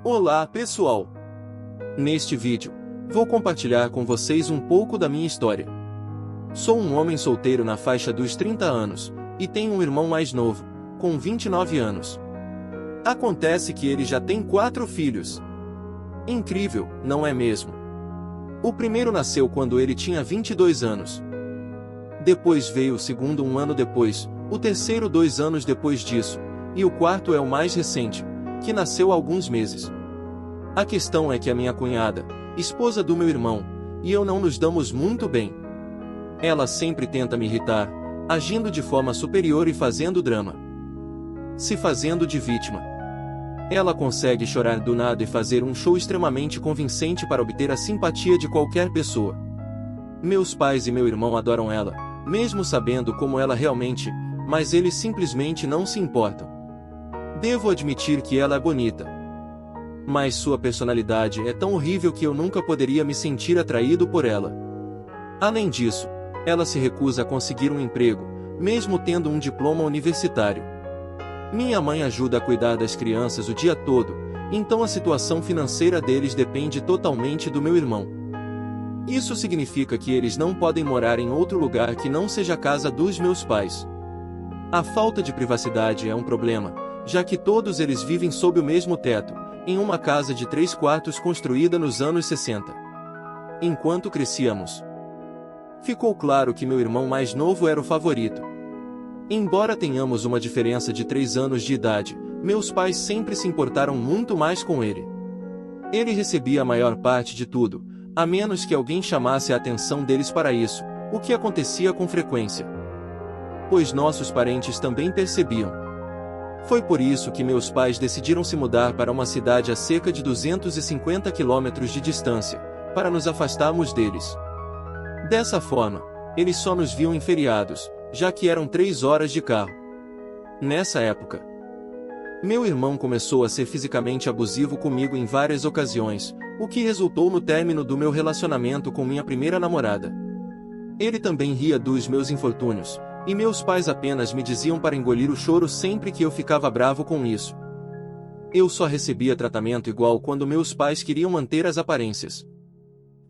Olá, pessoal! Neste vídeo, vou compartilhar com vocês um pouco da minha história. Sou um homem solteiro na faixa dos 30 anos, e tenho um irmão mais novo, com 29 anos. Acontece que ele já tem 4 filhos. Incrível, não é mesmo? O primeiro nasceu quando ele tinha 22 anos. Depois veio o segundo 1 ano depois, o terceiro 2 anos depois disso, e o quarto é o mais recente, que nasceu há alguns meses. A questão é que a minha cunhada, esposa do meu irmão, e eu não nos damos muito bem. Ela sempre tenta me irritar, agindo de forma superior e fazendo drama. Se fazendo de vítima. Ela consegue chorar do nada e fazer um show extremamente convincente para obter a simpatia de qualquer pessoa. Meus pais e meu irmão adoram ela, mesmo sabendo como ela realmente, mas eles simplesmente não se importam. Devo admitir que ela é bonita. Mas sua personalidade é tão horrível que eu nunca poderia me sentir atraído por ela. Além disso, ela se recusa a conseguir um emprego, mesmo tendo um diploma universitário. Minha mãe ajuda a cuidar das crianças o dia todo, então a situação financeira deles depende totalmente do meu irmão. Isso significa que eles não podem morar em outro lugar que não seja a casa dos meus pais. A falta de privacidade é um problema, já que todos eles vivem sob o mesmo teto, em uma casa de 3 quartos construída nos anos 60. Enquanto crescíamos, ficou claro que meu irmão mais novo era o favorito. Embora tenhamos uma diferença de 3 anos de idade, meus pais sempre se importaram muito mais com ele. Ele recebia a maior parte de tudo, a menos que alguém chamasse a atenção deles para isso, o que acontecia com frequência. Pois nossos parentes também percebiam. Foi por isso que meus pais decidiram se mudar para uma cidade a cerca de 250 quilômetros de distância, para nos afastarmos deles. Dessa forma, eles só nos viam em feriados, já que eram 3 horas de carro. Nessa época, meu irmão começou a ser fisicamente abusivo comigo em várias ocasiões, o que resultou no término do meu relacionamento com minha primeira namorada. Ele também ria dos meus infortúnios, e meus pais apenas me diziam para engolir o choro sempre que eu ficava bravo com isso. Eu só recebia tratamento igual quando meus pais queriam manter as aparências.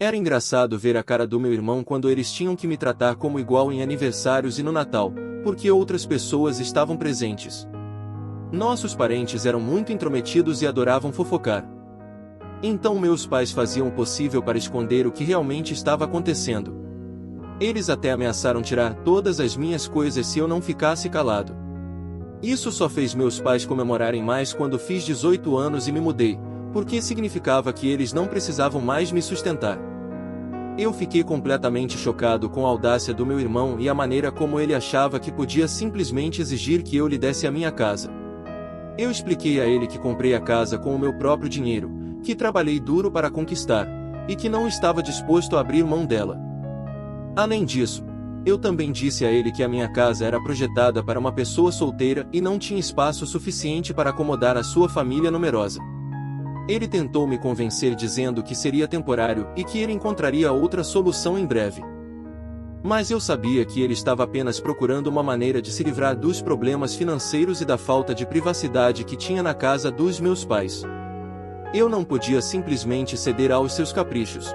Era engraçado ver a cara do meu irmão quando eles tinham que me tratar como igual em aniversários e no Natal, porque outras pessoas estavam presentes. Nossos parentes eram muito intrometidos e adoravam fofocar. Então meus pais faziam o possível para esconder o que realmente estava acontecendo. Eles até ameaçaram tirar todas as minhas coisas se eu não ficasse calado. Isso só fez meus pais comemorarem mais quando fiz 18 anos e me mudei, porque significava que eles não precisavam mais me sustentar. Eu fiquei completamente chocado com a audácia do meu irmão e a maneira como ele achava que podia simplesmente exigir que eu lhe desse a minha casa. Eu expliquei a ele que comprei a casa com o meu próprio dinheiro, que trabalhei duro para conquistar, e que não estava disposto a abrir mão dela. Além disso, eu também disse a ele que a minha casa era projetada para uma pessoa solteira e não tinha espaço suficiente para acomodar a sua família numerosa. Ele tentou me convencer dizendo que seria temporário e que ele encontraria outra solução em breve. Mas eu sabia que ele estava apenas procurando uma maneira de se livrar dos problemas financeiros e da falta de privacidade que tinha na casa dos meus pais. Eu não podia simplesmente ceder aos seus caprichos.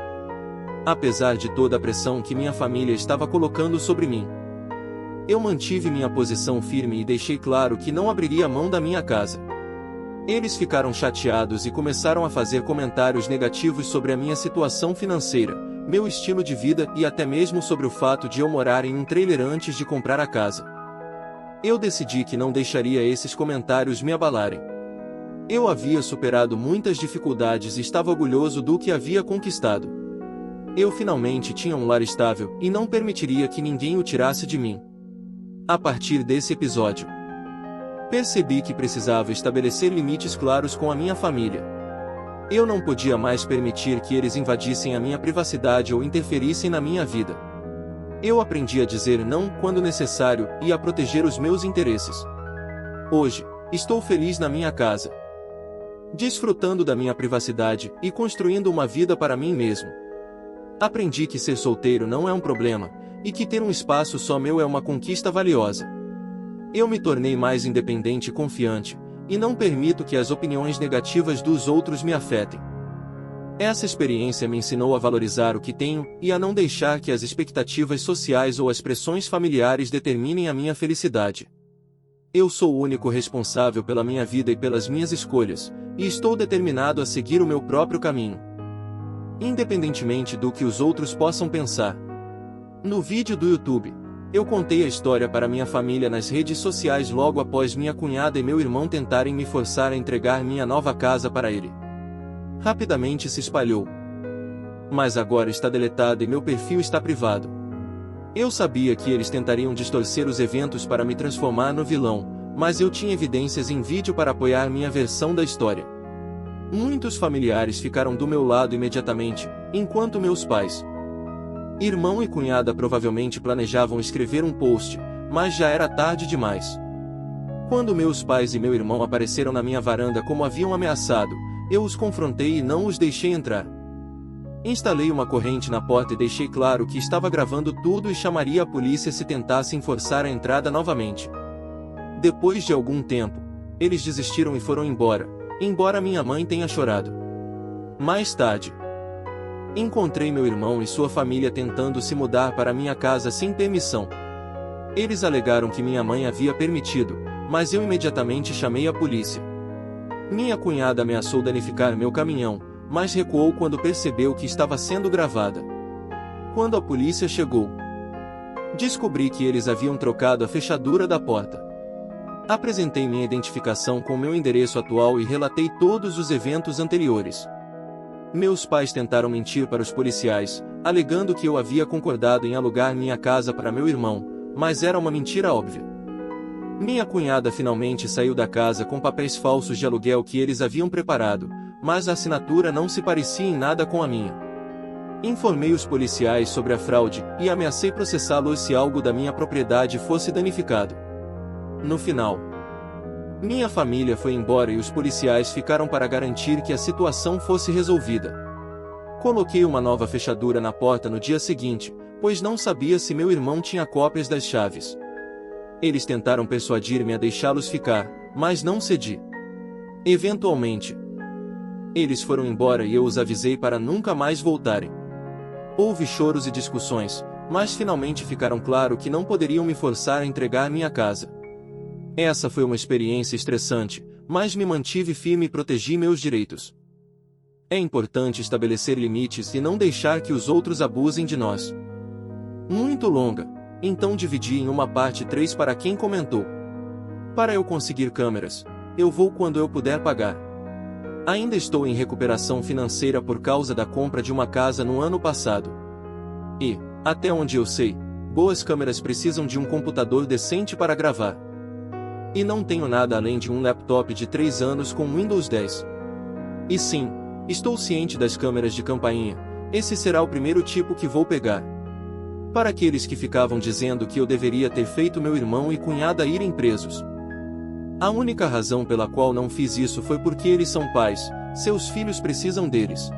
Apesar de toda a pressão que minha família estava colocando sobre mim, eu mantive minha posição firme e deixei claro que não abriria mão da minha casa. Eles ficaram chateados e começaram a fazer comentários negativos sobre a minha situação financeira, meu estilo de vida e até mesmo sobre o fato de eu morar em um trailer antes de comprar a casa. Eu decidi que não deixaria esses comentários me abalarem. Eu havia superado muitas dificuldades e estava orgulhoso do que havia conquistado. Eu finalmente tinha um lar estável e não permitiria que ninguém o tirasse de mim. A partir desse episódio, percebi que precisava estabelecer limites claros com a minha família. Eu não podia mais permitir que eles invadissem a minha privacidade ou interferissem na minha vida. Eu aprendi a dizer não quando necessário e a proteger os meus interesses. Hoje, estou feliz na minha casa, desfrutando da minha privacidade e construindo uma vida para mim mesmo. Aprendi que ser solteiro não é um problema, e que ter um espaço só meu é uma conquista valiosa. Eu me tornei mais independente e confiante, e não permito que as opiniões negativas dos outros me afetem. Essa experiência me ensinou a valorizar o que tenho e a não deixar que as expectativas sociais ou as pressões familiares determinem a minha felicidade. Eu sou o único responsável pela minha vida e pelas minhas escolhas, e estou determinado a seguir o meu próprio caminho, independentemente do que os outros possam pensar. No vídeo do YouTube, eu contei a história para minha família nas redes sociais logo após minha cunhada e meu irmão tentarem me forçar a entregar minha nova casa para ele. Rapidamente se espalhou. Mas agora está deletado e meu perfil está privado. Eu sabia que eles tentariam distorcer os eventos para me transformar no vilão, mas eu tinha evidências em vídeo para apoiar minha versão da história. Muitos familiares ficaram do meu lado imediatamente, enquanto meus pais, irmão e cunhada provavelmente planejavam escrever um post, mas já era tarde demais. Quando meus pais e meu irmão apareceram na minha varanda como haviam ameaçado, eu os confrontei e não os deixei entrar. Instalei uma corrente na porta e deixei claro que estava gravando tudo e chamaria a polícia se tentassem forçar a entrada novamente. Depois de algum tempo, eles desistiram e foram embora minha mãe tenha chorado. Mais tarde, encontrei meu irmão e sua família tentando se mudar para minha casa sem permissão. Eles alegaram que minha mãe havia permitido, mas eu imediatamente chamei a polícia. Minha cunhada ameaçou danificar meu caminhão, mas recuou quando percebeu que estava sendo gravada. Quando a polícia chegou, descobri que eles haviam trocado a fechadura da porta. Apresentei minha identificação com meu endereço atual e relatei todos os eventos anteriores. Meus pais tentaram mentir para os policiais, alegando que eu havia concordado em alugar minha casa para meu irmão, mas era uma mentira óbvia. Minha cunhada finalmente saiu da casa com papéis falsos de aluguel que eles haviam preparado, mas a assinatura não se parecia em nada com a minha. Informei os policiais sobre a fraude e ameacei processá-los se algo da minha propriedade fosse danificado. No final, minha família foi embora e os policiais ficaram para garantir que a situação fosse resolvida. Coloquei uma nova fechadura na porta no dia seguinte, pois não sabia se meu irmão tinha cópias das chaves. Eles tentaram persuadir-me a deixá-los ficar, mas não cedi. Eventualmente, eles foram embora e eu os avisei para nunca mais voltarem. Houve choros e discussões, mas finalmente ficaram claro que não poderiam me forçar a entregar minha casa. Essa foi uma experiência estressante, mas me mantive firme e protegi meus direitos. É importante estabelecer limites e não deixar que os outros abusem de nós. Muito longa. Então dividi em uma parte 3 para quem comentou. Para eu conseguir câmeras, eu vou quando eu puder pagar. Ainda estou em recuperação financeira por causa da compra de uma casa no ano passado. E, até onde eu sei, boas câmeras precisam de um computador decente para gravar. E não tenho nada além de um laptop de 3 anos com Windows 10. E sim, estou ciente das câmeras de campainha, esse será o primeiro tipo que vou pegar. Para aqueles que ficavam dizendo que eu deveria ter feito meu irmão e cunhada irem presos. A única razão pela qual não fiz isso foi porque eles são pais, seus filhos precisam deles.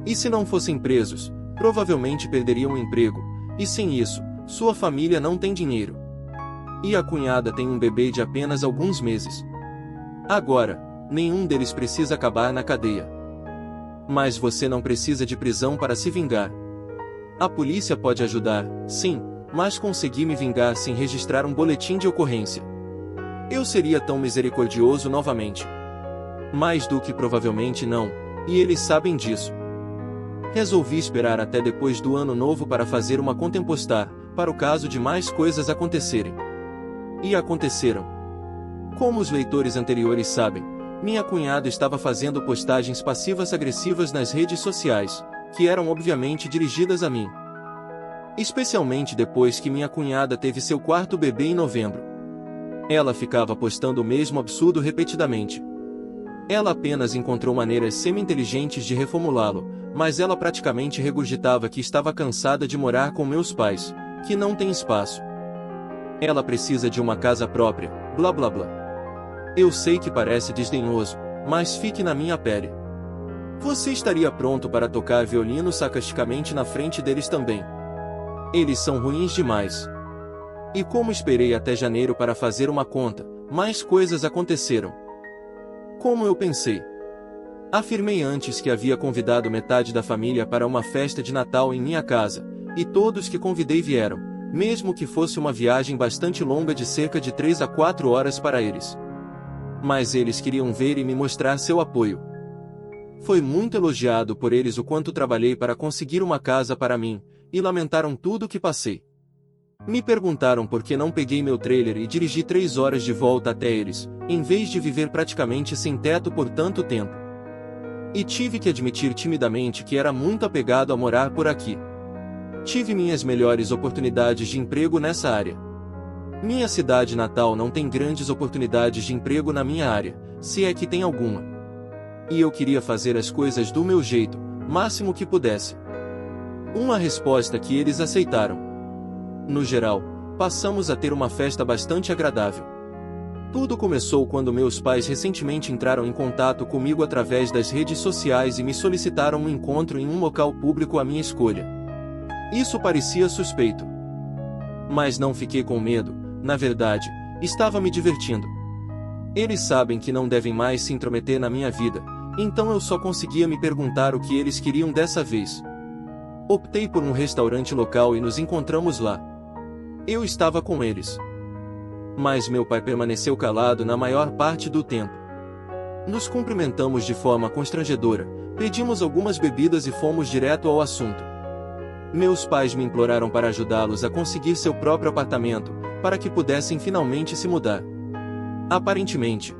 E se não fossem presos, provavelmente perderiam o emprego, e sem isso, sua família não tem dinheiro. E a cunhada tem um bebê de apenas alguns meses. Agora, nenhum deles precisa acabar na cadeia. Mas você não precisa de prisão para se vingar. A polícia pode ajudar, sim, mas consegui me vingar sem registrar um boletim de ocorrência. Eu seria tão misericordioso novamente. Mais do que provavelmente não, e eles sabem disso. Resolvi esperar até depois do ano novo para fazer uma conta postar, para o caso de mais coisas acontecerem. E aconteceram. Como os leitores anteriores sabem, minha cunhada estava fazendo postagens passivas-agressivas nas redes sociais, que eram obviamente dirigidas a mim. Especialmente depois que minha cunhada teve seu quarto bebê em novembro. Ela ficava postando o mesmo absurdo repetidamente. Ela apenas encontrou maneiras semi-inteligentes de reformulá-lo, mas ela praticamente regurgitava que estava cansada de morar com meus pais, que não tem espaço. Ela precisa de uma casa própria, blá blá blá. Eu sei que parece desdenhoso, mas fique na minha pele. Você estaria pronto para tocar violino sarcasticamente na frente deles também. Eles são ruins demais. E como esperei até janeiro para fazer uma conta, mais coisas aconteceram. Como eu pensei? Afirmei antes que havia convidado metade da família para uma festa de Natal em minha casa, e todos que convidei vieram, mesmo que fosse uma viagem bastante longa de cerca de 3 a 4 horas para eles. Mas eles queriam ver e me mostrar seu apoio. Foi muito elogiado por eles o quanto trabalhei para conseguir uma casa para mim, e lamentaram tudo o que passei. Me perguntaram por que não peguei meu trailer e dirigi 3 horas de volta até eles, em vez de viver praticamente sem teto por tanto tempo. E tive que admitir timidamente que era muito apegado a morar por aqui. Tive minhas melhores oportunidades de emprego nessa área. Minha cidade natal não tem grandes oportunidades de emprego na minha área, se é que tem alguma. E eu queria fazer as coisas do meu jeito, máximo que pudesse. Uma resposta que eles aceitaram. No geral, passamos a ter uma festa bastante agradável. Tudo começou quando meus pais recentemente entraram em contato comigo através das redes sociais e me solicitaram um encontro em um local público à minha escolha. Isso parecia suspeito. Mas não fiquei com medo, na verdade, estava me divertindo. Eles sabem que não devem mais se intrometer na minha vida, então eu só conseguia me perguntar o que eles queriam dessa vez. Optei por um restaurante local e nos encontramos lá. Eu estava com eles. Mas meu pai permaneceu calado na maior parte do tempo. Nos cumprimentamos de forma constrangedora, pedimos algumas bebidas e fomos direto ao assunto. Meus pais me imploraram para ajudá-los a conseguir seu próprio apartamento, para que pudessem finalmente se mudar. Aparentemente,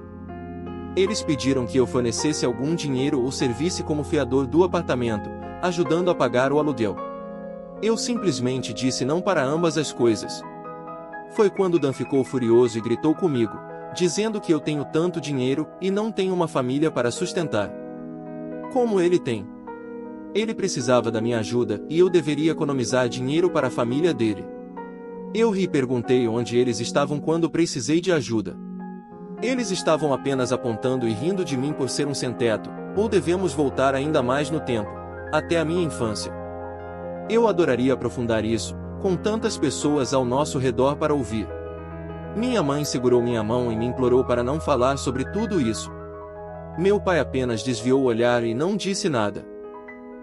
eles pediram que eu fornecesse algum dinheiro ou servisse como fiador do apartamento, ajudando a pagar o aluguel. Eu simplesmente disse não para ambas as coisas. Foi quando Dan ficou furioso e gritou comigo, dizendo que eu tenho tanto dinheiro e não tenho uma família para sustentar. Como ele tem? Ele precisava da minha ajuda e eu deveria economizar dinheiro para a família dele. Eu ri e perguntei onde eles estavam quando precisei de ajuda. Eles estavam apenas apontando e rindo de mim por ser um sem-teto, ou devemos voltar ainda mais no tempo, até a minha infância. Eu adoraria aprofundar isso, com tantas pessoas ao nosso redor para ouvir. Minha mãe segurou minha mão e me implorou para não falar sobre tudo isso. Meu pai apenas desviou o olhar e não disse nada.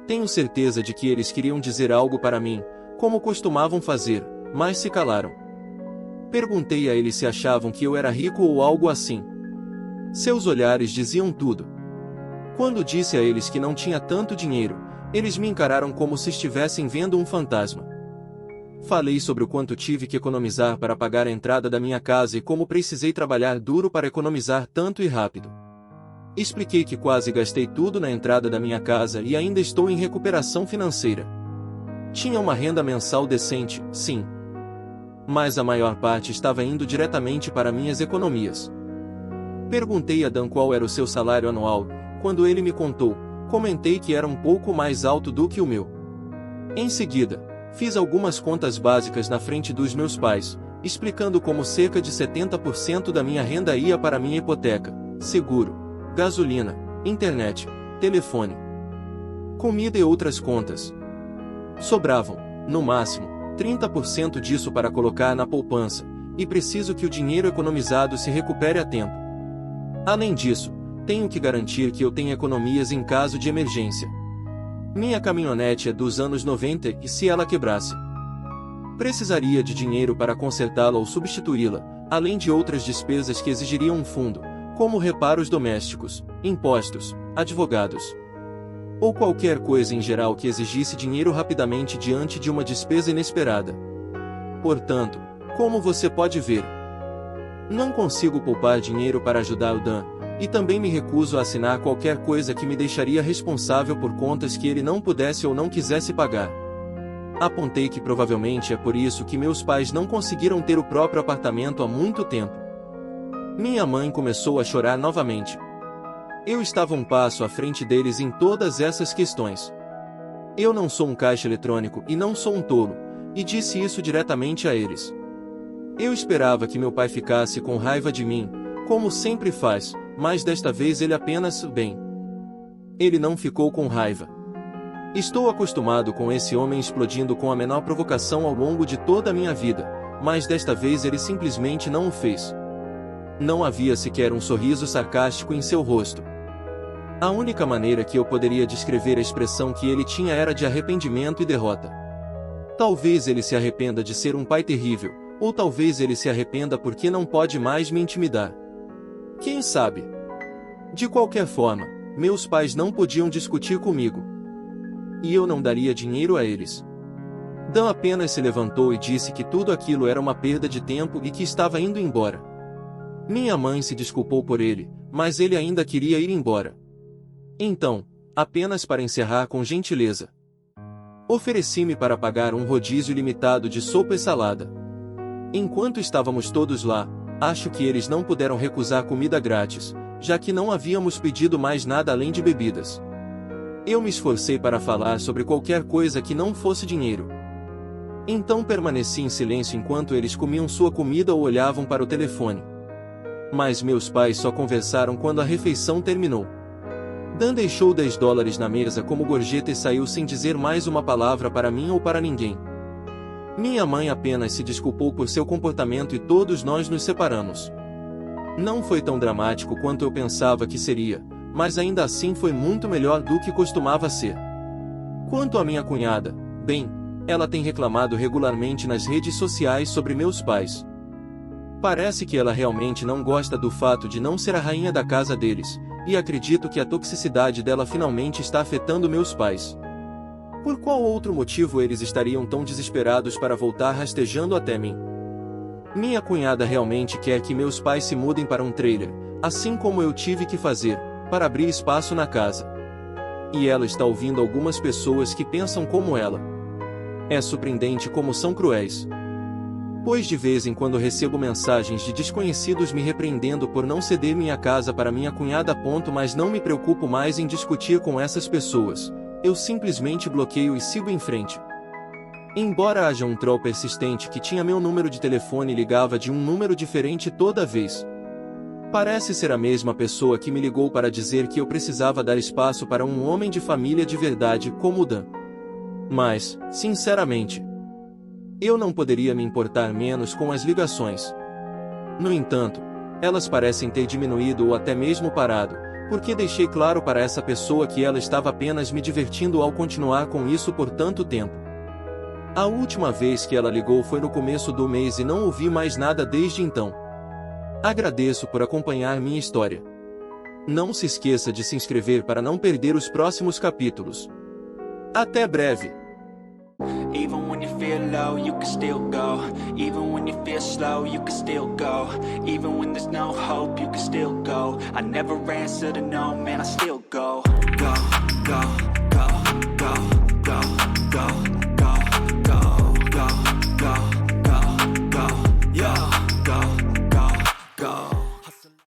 Tenho certeza de que eles queriam dizer algo para mim, como costumavam fazer, mas se calaram. Perguntei a eles se achavam que eu era rico ou algo assim. Seus olhares diziam tudo. Quando disse a eles que não tinha tanto dinheiro, eles me encararam como se estivessem vendo um fantasma. Falei sobre o quanto tive que economizar para pagar a entrada da minha casa e como precisei trabalhar duro para economizar tanto e rápido. Expliquei que quase gastei tudo na entrada da minha casa e ainda estou em recuperação financeira. Tinha uma renda mensal decente, sim. Mas a maior parte estava indo diretamente para minhas economias. Perguntei a Dan qual era o seu salário anual. Quando ele me contou, comentei que era um pouco mais alto do que o meu. Em seguida, fiz algumas contas básicas na frente dos meus pais, explicando como cerca de 70% da minha renda ia para minha hipoteca, seguro, gasolina, internet, telefone, comida e outras contas. Sobravam, no máximo, 30% disso para colocar na poupança, e preciso que o dinheiro economizado se recupere a tempo. Além disso, tenho que garantir que eu tenha economias em caso de emergência. Minha caminhonete é dos anos 90 e se ela quebrasse, precisaria de dinheiro para consertá-la ou substituí-la, além de outras despesas que exigiriam um fundo, como reparos domésticos, impostos, advogados, ou qualquer coisa em geral que exigisse dinheiro rapidamente diante de uma despesa inesperada. Portanto, como você pode ver, não consigo poupar dinheiro para ajudar o Dan, e também me recuso a assinar qualquer coisa que me deixaria responsável por contas que ele não pudesse ou não quisesse pagar. Apontei que provavelmente é por isso que meus pais não conseguiram ter o próprio apartamento há muito tempo. Minha mãe começou a chorar novamente. Eu estava um passo à frente deles em todas essas questões. Eu não sou um caixa eletrônico e não sou um tolo, e disse isso diretamente a eles. Eu esperava que meu pai ficasse com raiva de mim, como sempre faz, mas desta vez ele apenas, bem. Ele não ficou com raiva. Estou acostumado com esse homem explodindo com a menor provocação ao longo de toda a minha vida, mas desta vez ele simplesmente não o fez. Não havia sequer um sorriso sarcástico em seu rosto. A única maneira que eu poderia descrever a expressão que ele tinha era de arrependimento e derrota. Talvez ele se arrependa de ser um pai terrível, ou talvez ele se arrependa porque não pode mais me intimidar. Quem sabe? De qualquer forma, meus pais não podiam discutir comigo. E eu não daria dinheiro a eles. Dan apenas se levantou e disse que tudo aquilo era uma perda de tempo e que estava indo embora. Minha mãe se desculpou por ele, mas ele ainda queria ir embora. Então, apenas para encerrar com gentileza, ofereci-me para pagar um rodízio limitado de sopa e salada. Enquanto estávamos todos lá, acho que eles não puderam recusar comida grátis, já que não havíamos pedido mais nada além de bebidas. Eu me esforcei para falar sobre qualquer coisa que não fosse dinheiro. Então permaneci em silêncio enquanto eles comiam sua comida ou olhavam para o telefone. Mas meus pais só conversaram quando a refeição terminou. Dan deixou $10 na mesa como gorjeta e saiu sem dizer mais uma palavra para mim ou para ninguém. Minha mãe apenas se desculpou por seu comportamento e todos nós nos separamos. Não foi tão dramático quanto eu pensava que seria, mas ainda assim foi muito melhor do que costumava ser. Quanto à minha cunhada, bem, ela tem reclamado regularmente nas redes sociais sobre meus pais. Parece que ela realmente não gosta do fato de não ser a rainha da casa deles, e acredito que a toxicidade dela finalmente está afetando meus pais. Por qual outro motivo eles estariam tão desesperados para voltar rastejando até mim? Minha cunhada realmente quer que meus pais se mudem para um trailer, assim como eu tive que fazer, para abrir espaço na casa. E ela está ouvindo algumas pessoas que pensam como ela. É surpreendente como são cruéis. Pois de vez em quando recebo mensagens de desconhecidos me repreendendo por não ceder minha casa para minha cunhada. Mas não me preocupo mais em discutir com essas pessoas. Eu simplesmente bloqueio e sigo em frente. Embora haja um troll persistente que tinha meu número de telefone e ligava de um número diferente toda vez. Parece ser a mesma pessoa que me ligou para dizer que eu precisava dar espaço para um homem de família de verdade como o Dan. Mas, sinceramente, eu não poderia me importar menos com as ligações. No entanto, elas parecem ter diminuído ou até mesmo parado, porque deixei claro para essa pessoa que ela estava apenas me divertindo ao continuar com isso por tanto tempo. A última vez que ela ligou foi no começo do mês e não ouvi mais nada desde então. Agradeço por acompanhar minha história. Não se esqueça de se inscrever para não perder os próximos capítulos. Até breve! Even when you feel low, you can still go. Even when you feel slow, you can still go. Even when there's no hope, you can still go. I never answer to no, man, I still go. Go, go.